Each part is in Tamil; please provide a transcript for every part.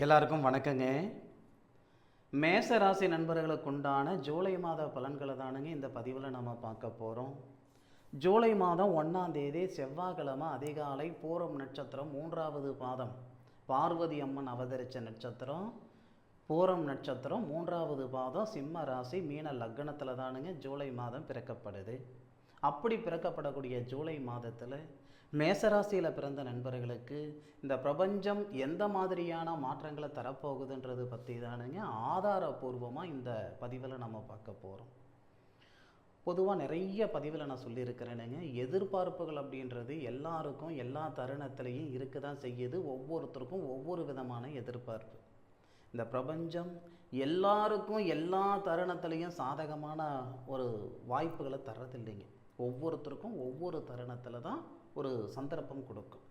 எல்லாருக்கும் வணக்கங்க. மேச ராசி நண்பர்களுக்கு உண்டான ஜூலை மாத பலன்களை தானுங்க இந்த பதிவில் நம்ம பார்க்க போகிறோம். ஜூலை மாதம் 1ஆம் தேதி செவ்வாய்க்கிழமை அதிகாலை பூரம் நட்சத்திரம் 3வது பாதம், பார்வதி அம்மன் அவதரித்த நட்சத்திரம் பூரம் நட்சத்திரம் 3வது பாதம், சிம்ம ராசி மீன லக்னத்தில் தானுங்க ஜூலை மாதம் பிறக்கப்படுது. அப்படி பிறக்கப்படக்கூடிய ஜூலை மாதத்தில் மேசராசியில் பிறந்த நண்பர்களுக்கு இந்த பிரபஞ்சம் எந்த மாதிரியான மாற்றங்களை தரப்போகுதுன்றது பற்றி தானுங்க ஆதாரபூர்வமாக இந்த பதிவில் நம்ம பார்க்க போகிறோம். பொதுவாக நிறைய பதிவில் நான் சொல்லியிருக்கிறேனுங்க, எதிர்பார்ப்புகள் அப்படின்றது எல்லாருக்கும் எல்லா தருணத்திலையும் இருக்க தான் செய்யுது. ஒவ்வொருத்தருக்கும் ஒவ்வொரு விதமான எதிர்பார்ப்பு. இந்த பிரபஞ்சம் எல்லாருக்கும் எல்லா தருணத்திலையும் சாதகமான ஒரு வாய்ப்புகளை தர்றதில்லைங்க. ஒவ்வொருத்தருக்கும் ஒவ்வொரு தருணத்தில் தான் ஒரு சந்தர்ப்பம் கொடுக்கும்.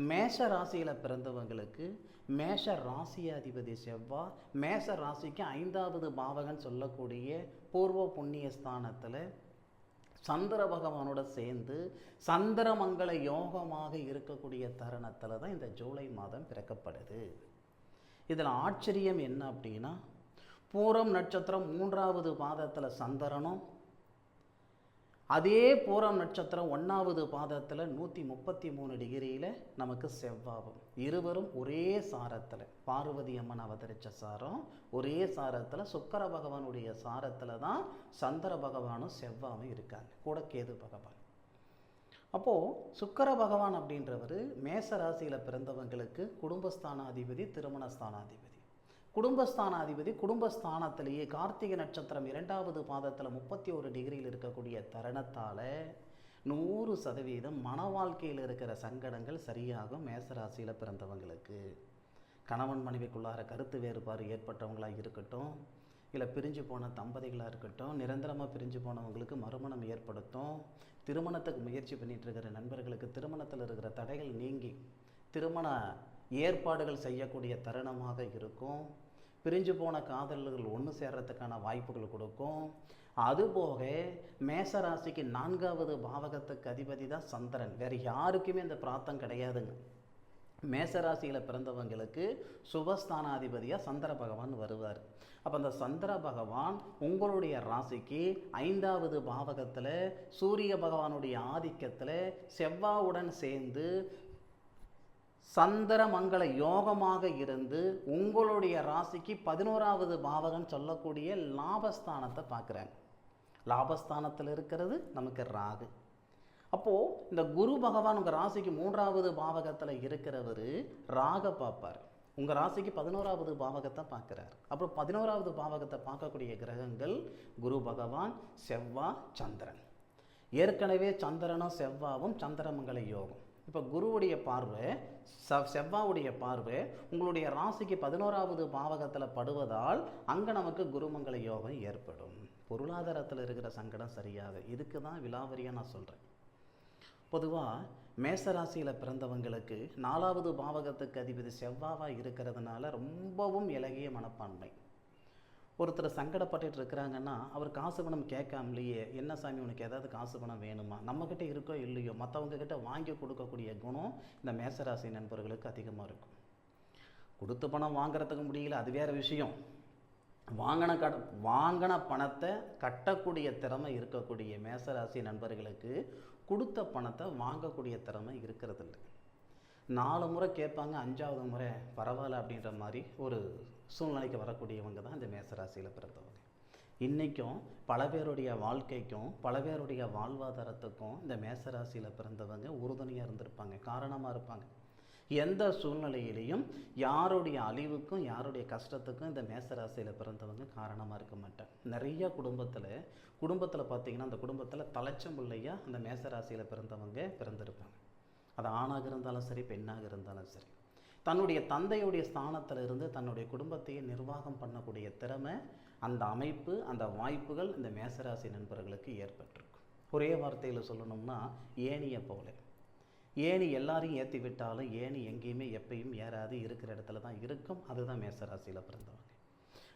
மேஷ ராசியில் பிறந்தவங்களுக்கு மேஷ ராசியாதிபதி செவ்வாய் மேஷ ராசிக்கு 5வது பாவகன் சொல்லக்கூடிய பூர்வ புண்ணிய ஸ்தானத்தில் சந்திர பகவானோட சேர்ந்து சந்திரமங்கல யோகமாக இருக்கக்கூடிய தருணத்தில் தான் இந்த ஜூலை மாதம் பிறக்கப்படுது. இதில் ஆச்சரியம் என்ன அப்படின்னா, பூரம் நட்சத்திரம் 3வது பாதத்தில் சந்திரனும், அதே பூரம் நட்சத்திரம் 1வது பாதத்தில் 133 டிகிரியில் நமக்கு செவ்வாவும், இருவரும் ஒரே சாரத்தில், பார்வதி அம்மன் அவதரித்த சாரம் ஒரே சாரத்தில், சுக்கிர பகவானுடைய சாரத்தில் தான் சந்திர பகவானும் செவ்வாவும் இருக்காங்க, கூட கேது பகவான். அப்போது சுக்கிர பகவான் அப்படின்றவர் மேச ராசியில் பிறந்தவங்களுக்கு குடும்பஸ்தானாதிபதி, திருமணஸ்தானாதிபதி. குடும்பஸ்தானாதிபதி குடும்பஸ்தானத்திலேயே கார்த்திகை நட்சத்திரம் 2வது பாதத்தில் 31 டிகிரியில் இருக்கக்கூடிய தருணத்தால் 100% மன வாழ்க்கையில் இருக்கிற சங்கடங்கள் சரியாகும். மேசராசியில் பிறந்தவங்களுக்கு கணவன் மனைவிக்குள்ளார கருத்து வேறுபாடு ஏற்பட்டவங்களாக இருக்கட்டும், இல்லை பிரிஞ்சு போன தம்பதிகளாக இருக்கட்டும், நிரந்தரமாக பிரிஞ்சு போனவங்களுக்கு மறுமணம் ஏற்படுத்தும். திருமணத்துக்கு முயற்சி பண்ணிகிட்டு இருக்கிற நண்பர்களுக்கு திருமணத்தில் இருக்கிற தடைகள் நீங்கி திருமண ஏற்பாடுகள் செய்யக்கூடிய தருணமாக இருக்கும். பிரிஞ்சு போன காதலர்கள் ஒன்று சேர்றதுக்கான வாய்ப்புகள் கொடுக்கும். அதுபோக மேசராசிக்கு 4வது பாவகத்துக்கு அதிபதி தான் சந்திரன். வேறு யாருக்குமே இந்த பிராப்தம் கிடையாதுங்க. மேசராசியில் பிறந்தவங்களுக்கு சுபஸ்தானாதிபதியாக சந்திர பகவான் வருவார். அப்போ அந்த சந்திர பகவான் உங்களுடைய ராசிக்கு 5வது பாவகத்தில் சூரிய பகவானுடைய ஆதிக்கத்தில் செவ்வாயுடன் சேர்ந்து சந்திரமங்கல யோகமாக இருந்து உங்களுடைய ராசிக்கு 11வது பாவகம் சொல்லக்கூடிய லாபஸ்தானத்தை பார்க்குறாங்க. லாபஸ்தானத்தில் இருக்கிறது நமக்கு ராகு. அப்போது இந்த குரு பகவான் உங்கள் ராசிக்கு 3வது பாவகத்தில் இருக்கிறவர் ராக பார்ப்பார். உங்கள் ராசிக்கு 11வது பாவகத்தை பார்க்குறார். அப்புறம் 11வது பாவகத்தை பார்க்கக்கூடிய கிரகங்கள் குரு பகவான், செவ்வாய், சந்திரன். ஏற்கனவே சந்திரனும் செவ்வாவும் சந்திரமங்கல யோகம். இப்போ குருவுடைய பார்வை, செவ்வாவுடைய பார்வை உங்களுடைய ராசிக்கு 11வது பாவகத்தில் படுவதால் அங்கே நமக்கு குருமங்கல யோகம் ஏற்படும். பொருளாதாரத்தில் இருக்கிற சங்கடம் சரியாக. இதுக்கு தான் விலாவரியாக நான் சொல்கிறேன். பொதுவாக மேசராசியில் பிறந்தவங்களுக்கு 4வது பாவகத்துக்கு அதிபதி செவ்வாவாக இருக்கிறதுனால ரொம்பவும் இலகிய மனப்பான்மை. ஒருத்தர் சங்கடப்பட்டு இருக்கிறாங்கன்னா அவர் காசு பணம் கேட்காமலேயே, என்ன சாமி உனக்கு ஏதாவது காசு பணம் வேணுமா, நம்மக்கிட்ட இருக்கோ இல்லையோ மற்றவங்க கிட்ட வாங்கி கொடுக்கக்கூடிய குணம் இந்த மேசராசி நண்பர்களுக்கு அதிகமாக இருக்கும். கொடுத்த பணம் வாங்குறதுக்கு முடியல, அது வேறு விஷயம். வாங்கின பணத்தை கட்டக்கூடிய திறமை இருக்கக்கூடிய மேசராசி நண்பர்களுக்கு கொடுத்த பணத்தை வாங்கக்கூடிய திறமை இருக்கிறதில்ல. 4 முறை கேட்பாங்க, 5வது முறை பரவாயில்ல அப்படின்ற மாதிரி ஒரு சூழ்நிலைக்கு வரக்கூடியவங்க தான் இந்த மேசராசியில் பிறந்தவங்க. இன்றைக்கும் பல பேருடைய வாழ்க்கைக்கும் பல பேருடைய வாழ்வாதாரத்துக்கும் இந்த மேசராசியில் பிறந்தவங்க உறுதுணையாக இருந்திருப்பாங்க, காரணமாக இருப்பாங்க. எந்த சூழ்நிலையிலையும் யாருடைய அழிவுக்கும் யாருடைய கஷ்டத்துக்கும் இந்த மேசராசியில் பிறந்தவங்க காரணமாக இருக்க மாட்டாங்க. நிறைய குடும்பத்தில் பார்த்திங்கன்னா அந்த குடும்பத்தில் தலைச்சம்பிள்ளையாக அந்த மேசராசியில் பிறந்தவங்க பிறந்திருப்பாங்க. அது ஆணாக இருந்தாலும் சரி, பெண்ணாக இருந்தாலும் சரி, தன்னுடைய தந்தையுடைய ஸ்தானத்தில் இருந்து தன்னுடைய குடும்பத்தையே நிர்வாகம் பண்ணக்கூடிய திறமை, அந்த அமைப்பு, அந்த வாய்ப்புகள் இந்த மேசராசி நண்பர்களுக்கு ஏற்பட்டிருக்கும். ஒரே வார்த்தையில் சொல்லணும்னா ஏணியை போல. ஏணி எல்லாரையும் ஏற்றி விட்டாலும் ஏணி எங்கேயுமே எப்பயும் ஏறாது, இருக்கிற இடத்துல தான் இருக்கும். அதுதான் மேசராசியில் பிறந்தவங்க.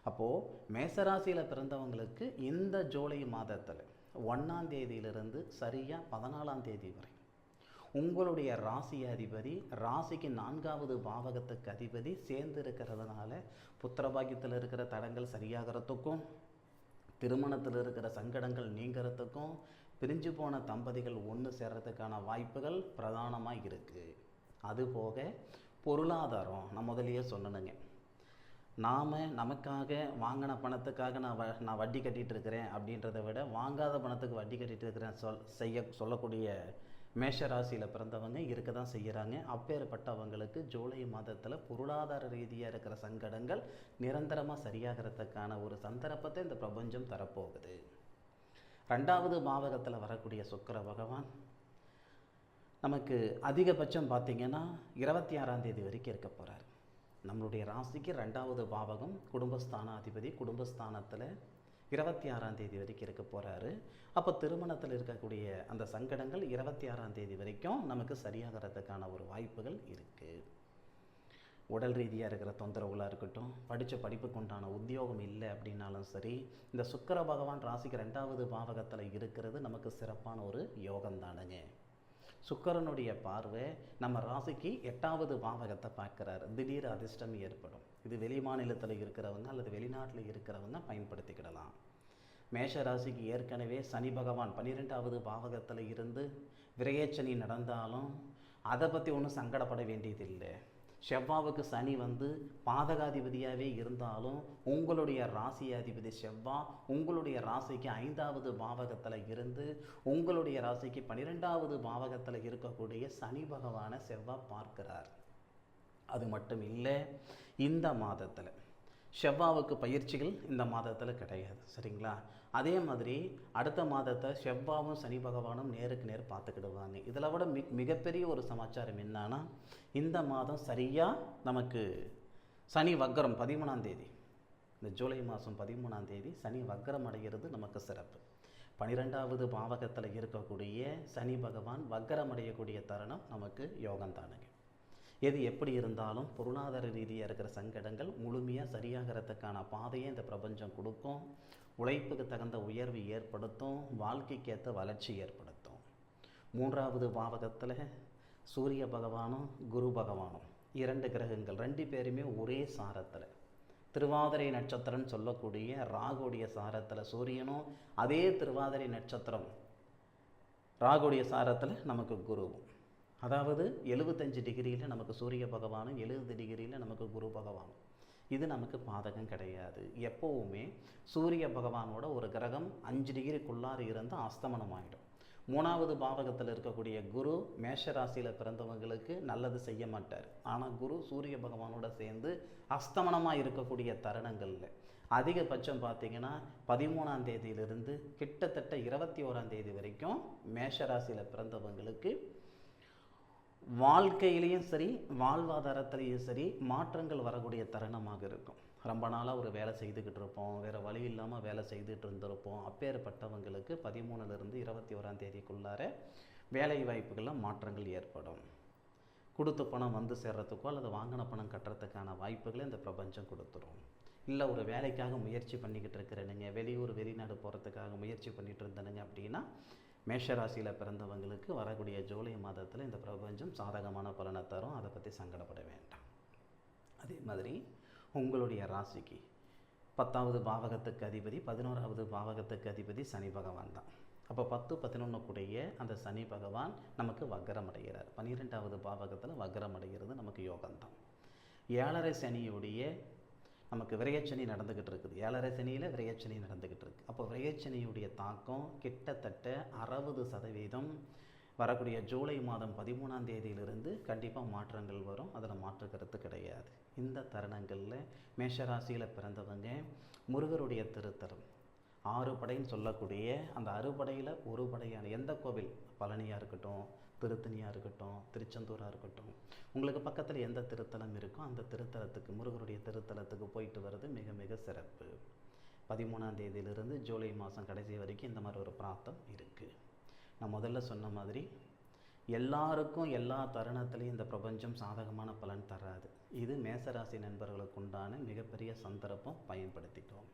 அப்போது மேசராசியில் பிறந்தவங்களுக்கு இந்த ஜூலை மாதத்தில் 1ஆம் தேதியிலிருந்து சரியாக 14ஆம் தேதி வரை உங்களுடைய ராசி அதிபதி ராசிக்கு 4வது பாவகத்துக்கு அதிபதி சேர்ந்து இருக்கிறதுனால புத்திரபாக்கியத்தில் இருக்கிற தடங்கள் சரியாகிறதுக்கும், திருமணத்தில் இருக்கிற சங்கடங்கள் நீங்கிறதுக்கும், பிரிஞ்சு போன தம்பதிகள் ஒன்று சேர்றதுக்கான வாய்ப்புகள் பிரதானமாக இருக்குது. அதுபோக பொருளாதாரம் நான் முதலியே சொன்னனுங்க, நாம் நமக்காக வாங்கின பணத்துக்காக நான் வட்டி கட்டிகிட்டு இருக்கிறேன் அப்படின்றத விட வாங்காத பணத்துக்கு வட்டி கட்டிகிட்டு இருக்கிறேன் சொல்லக்கூடிய மேஷ ராசியில் பிறந்தவங்க இருக்க தான் செய்கிறாங்க. அப்பேற்பட்டவங்களுக்கு ஜூலை மாதத்தில் பொருளாதார ரீதியாக இருக்கிற சங்கடங்கள் நிரந்தரமாக சரியாகிறதுக்கான ஒரு சந்தர்ப்பத்தை இந்த பிரபஞ்சம் தரப்போகுது. 2வது பாவகத்தில் வரக்கூடிய சுக்கிர பகவான் நமக்கு அதிகபட்சம் பார்த்திங்கன்னா 26ஆம் தேதி வரைக்கும் இருக்க போகிறார். நம்மளுடைய ராசிக்கு 2வது பாவகம் குடும்பஸ்தானாதிபதி குடும்பஸ்தானத்தில் 26ஆம் தேதி வரைக்கும் இருக்க போகிறாரு. அப்போ திருமணத்தில் இருக்கக்கூடிய அந்த சங்கடங்கள் 26ஆம் தேதி வரைக்கும் நமக்கு சரியாகிறதுக்கான ஒரு வாய்ப்புகள் இருக்குது. உடல் ரீதியாக இருக்கிற தொந்தரவுகளாக இருக்கட்டும், படித்த படிப்புக்கு உண்டான உத்தியோகம் இல்லை அப்படின்னாலும் சரி, இந்த சுக்கிர பகவான் ராசிக்கு 2வது பாவகத்தில் இருக்கிறது நமக்கு சிறப்பான ஒரு யோகம் தானுங்க. சுக்கிரனுடைய பார்வை நம்ம ராசிக்கு 8வது பாவகத்தை பார்க்குறாரு. திடீர் அதிர்ஷ்டம் ஏற்படும். இது வெளி மாநிலத்தில் இருக்கிறவங்க அல்லது வெளிநாட்டில் இருக்கிறவங்க பயன்படுத்திக்கிடலாம். மேஷ ராசிக்கு ஏற்கனவே சனி பகவான் 12வது பாவகத்தில் இருந்து விரயச்சனி நடந்தாலும் அதை பற்றி ஒன்றும் சங்கடப்பட வேண்டியதில்லை. செவ்வாவுக்கு சனி பாதகாதிபதியாகவே இருந்தாலும் உங்களுடைய ராசி அதிபதி செவ்வாய் உங்களுடைய ராசிக்கு 5வது பாவகத்தில் இருந்து உங்களுடைய ராசிக்கு 12வது பாவகத்தில் இருக்கக்கூடிய சனி பகவானை செவ்வாய் பார்க்கிறார். அது மட்டும் இல்லை, இந்த மாதத்தில் செவ்வாவுக்கு பயிற்சிகள் இந்த மாதத்தில் கிடையாது, சரிங்களா? அதே மாதிரி அடுத்த மாதத்தை செவ்வாவும் சனி பகவானும் நேருக்கு நேர் பார்த்துக்கிடுவாங்க. இதில் விட மிகப்பெரிய ஒரு சமாச்சாரம் என்னன்னா, இந்த மாதம் சரியாக நமக்கு சனி வக்கரம் 13ஆம் தேதி, இந்த ஜூலை மாதம் 13ஆம் தேதி சனி வக்கரம் அடைகிறது நமக்கு சிறப்பு. 12வது பாவகத்தில் இருக்கக்கூடிய சனி பகவான் வக்கரம் அடையக்கூடிய தருணம் நமக்கு யோகம் தானுங்க. எது எப்படி இருந்தாலும் பொருளாதார ரீதியாக இருக்கிற சங்கடங்கள் முழுமையாக சரியாகிறதுக்கான பாதையை இந்த பிரபஞ்சம் கொடுக்கும். உழைப்புக்கு தகுந்த உயர்வு ஏற்படுத்தும், வாழ்க்கைக்கேற்ற வளர்ச்சி ஏற்படுத்தும். 3வது பாவகத்தில் சூரிய பகவானும் குரு பகவானும் 2 கிரகங்கள் 2 பேருமே ஒரே சாரத்தில், திருவாதிரை நட்சத்திரம்னு சொல்லக்கூடிய ராகுடைய சாரத்தில் சூரியனும், அதே திருவாதிரை நட்சத்திரம் ராகுடைய சாரத்தில் நமக்கு குருவும். அதாவது 75 டிகிரியில் நமக்கு சூரிய பகவானும் 70 டிகிரியில் நமக்கு குரு பகவானும். இது நமக்கு பாதகம் கிடையாது. எப்போவுமே சூரிய பகவானோட ஒரு கிரகம் 5 டிகிரிக்குள்ளார இருந்து அஸ்தமனம் ஆகிடும். 3வது பாவகத்தில் இருக்கக்கூடிய குரு மேஷ ராசியில் பிறந்தவங்களுக்கு நல்லது செய்ய மாட்டார். ஆனால் குரு சூரிய பகவானோட சேர்ந்து அஸ்தமனமாக இருக்கக்கூடிய தருணங்களில் அதிகபட்சம் பார்த்திங்கன்னா 13ஆம் தேதியிலிருந்து கிட்டத்தட்ட 21ஆம் தேதி வரைக்கும் மேஷ ராசியில் பிறந்தவங்களுக்கு வாழ்க்கையிலையும் சரி வாழ்வாதாரத்திலையும் சரி மாற்றங்கள் வரக்கூடிய தருணமாக இருக்கும். ரொம்ப நாளாக ஒரு வேலை செய்துக்கிட்டு இருப்போம், வேறு வழி இல்லாமல் வேலை செய்துட்டு இருந்திருப்போம். அப்பேற்பட்டவங்களுக்கு 13லிருந்து 21ஆம் தேதிக்குள்ளார வேலை வாய்ப்புகளில் மாற்றங்கள் ஏற்படும். கொடுத்த பணம் சேர்றதுக்கோ அல்லது வாங்கின பணம் கட்டுறதுக்கான வாய்ப்புகளை இந்த பிரபஞ்சம் கொடுத்துரும். இல்லை ஒரு வேலைக்காக முயற்சி பண்ணிக்கிட்டு இருக்கிறேனுங்க, வெளியூர் வெளிநாடு போகிறதுக்காக முயற்சி பண்ணிகிட்டு இருந்தேனுங்க அப்படின்னா மேஷராசியில் பிறந்தவங்களுக்கு வரக்கூடிய ஜூலை மாதத்தில் இந்த பிரபஞ்சம் சாதகமான பலனை தரும். அதை பற்றி சங்கடப்பட வேண்டாம். அதே மாதிரி உங்களுடைய ராசிக்கு 10வது பாவகத்துக்கு அதிபதி 11வது பாவகத்துக்கு அதிபதி சனி பகவான் தான். அப்போ 10, 11 கூடிய அந்த சனி பகவான் நமக்கு வக்கரம் அடைகிறார். 12வது பாவகத்தில் வக்கரம் அடைகிறது நமக்கு யோகம்தான். 7.5 சனியுடைய நமக்கு விரயச்சனி நடந்துக்கிட்டு இருக்குது. 7.5 சனியில் விரயச்சனி நடந்துக்கிட்டு இருக்குது. அப்போ விரயச்சனியுடைய தாக்கம் கிட்டத்தட்ட 60% வரக்கூடிய ஜூலை மாதம் 13ஆம் தேதியிலிருந்து கண்டிப்பாக மாற்றங்கள் வரும். அதில் மாற்று கருத்து கிடையாது. இந்த தருணங்களில் மேஷராசியில் பிறந்தவங்க முருகருடைய திருத்தலம் 6 படைன்னு சொல்லக்கூடிய அந்த 6 படையில் ஒரு படையான எந்த கோவில், பழனியாக இருக்கட்டும், திருத்தணியாக இருக்கட்டும், திருச்செந்தூராக இருக்கட்டும், உங்களுக்கு பக்கத்தில் எந்த திருத்தலம் இருக்கோ அந்த திருத்தலத்துக்கு, முருகருடைய திருத்தலத்துக்கு போயிட்டு வர்றது மிக மிக சிறப்பு. 13ஆம் தேதியிலிருந்து ஜூலை மாதம் கடைசி வரைக்கும் இந்த மாதிரி ஒரு பிரார்த்தம் இருக்குது. நான் முதல்ல சொன்ன மாதிரி எல்லாருக்கும் எல்லா தருணத்துலேயும் இந்த பிரபஞ்சம் சாதகமான பலன் தராது. இது மேசராசி நண்பர்களுக்கு உண்டான மிகப்பெரிய சந்தர்ப்பம், பயன்படுத்திட்டோம்.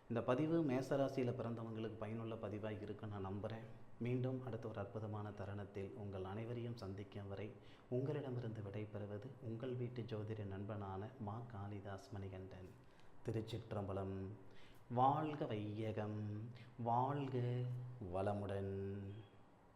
இந்த பதிவு மேசராசியில் பிறந்தவங்களுக்கு பயனுள்ள பதிவாக இருக்குன்னு நான் நம்புகிறேன். மீண்டும் அடுத்த ஒரு அற்புதமான தருணத்தில் உங்கள் அனைவரையும் சந்திக்கும் வரை உங்களிடமிருந்து விடைபெறுவது உங்கள் வீட்டு ஜோதிட நண்பனான மா காளிதாஸ் மணிகண்டன். திருச்சிற்றம்பலம். வாழ்க வையகம், வாழ்க வளமுடன்.